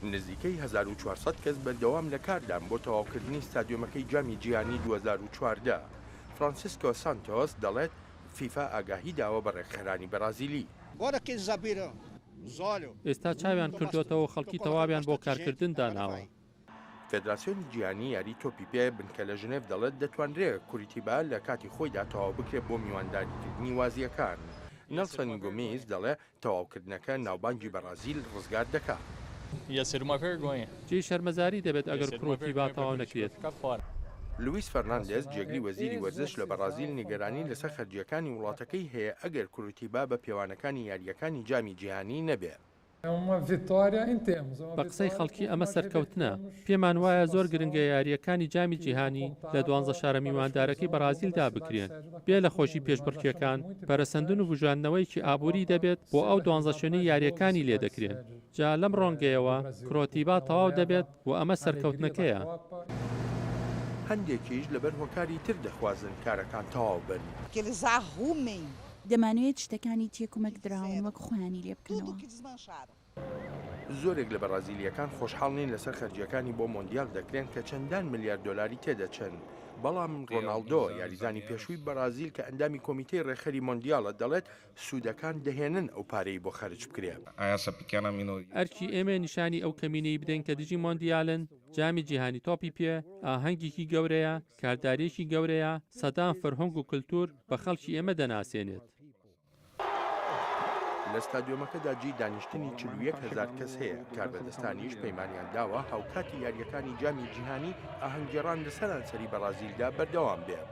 نزیکەی 1400 کەس بەردەوام لە کاردان بۆ تەواوکردنی ستادیۆمەکەی جامی جیهانی 2014. فرانسیسکۆ سانتۆس دەڵێت فیفا ئاگاهی داوە بە ڕێکخەرانی بەرازیلی. ئێستا چاویان کردوێتەوە خەڵکی تەواویان بۆ کارکردن داناوە. فێدراسیۆنی جیهانی یاری تۆپی پێ بنکە لە ژنێف دەڵێت دەتوانرێت کوریتیبا لە کاتی خۆیدا تەواو بکرێت بۆ میوانداریکردنی وازیەکان. نەلسن گۆمیز دەڵێ تەواوکردنەکە ناوبانگی بەرازیل ڕزگار دەکات. جێی شەرمەزاری دەبێت ئەگەر کوریتیبا تەواو نەکرێت. لوئیس فەرناندێز جێگری وەزیری وەرزش لە بەرازیل نیگەرانی لەسەر خەرجیەکانی وڵاتەکەی هەیە ئەگەر کوریتیبا بە پێوانەکانی یاریەکانی جامی جیهانی نەبێت. بە قسەی خەڵکی ئەمە سەرکەوتنە. پێمان وایە زۆر گرنگە یاریەکانی جامی جیهانی لە 12 شارە میواندارەکەی بەرازیلدا بکرێن. بێ لە خۆشی پێشبڕکێکان پەرەسەندن و بژاندنەوەیکی ئابووری دەبێت بۆ ئەو 12 شوێنەی یاریەکانی لێ دەکرێن. جا لەم ڕۆنگەیەوە کوریتیبا تەواو دەبێت و ئەمە سەرکەوتنەکەیە. هەندێکیش لەبەر هۆکاری تر دەخوازن کارەکان تەواو بن. دەمانوێت شتەکانی تێکۆمەک دراون وەک خۆیانی لێ بکەنەوە. زۆرێک لە بەرازیلیەکان خۆشحاڵ نین لەسەر خەرجیەکانی بۆ مۆندیال دەکرێن کە چەندان ملیار دۆلاری تێدەچن. بەڵام ڕۆناڵدۆ یاریزانی پێشووی بەرازیل کە ئەندامی کۆمیتەی ڕێخەری مۆندیالە دەڵێت سوودەکان دەهێنن ئەو پارەی بۆ خەرج بکرێن. ئەرکی ئێمە نیشانی ئەو کەمینەی بدەین کە دژی مۆندیالن، جامی جیهانی تۆپی پێ، ئاهەنگێکی گەورەیە، کاردارێکی گەورەیە، سەدان فەرهەنگ و کللتور بە خەڵکی ئێمە دەناسێنێت. لە ستادیۆمەکەدا جێی دانیشتنی 41,000 کەس هەیە. کاربەدەستانیش پەیمانیان داوە هاوکاتی یاریەکانی جامی جیهانی ئاهەنگگێڕان لە سەرانسەری بەرازیلدا بەردەوام بێت.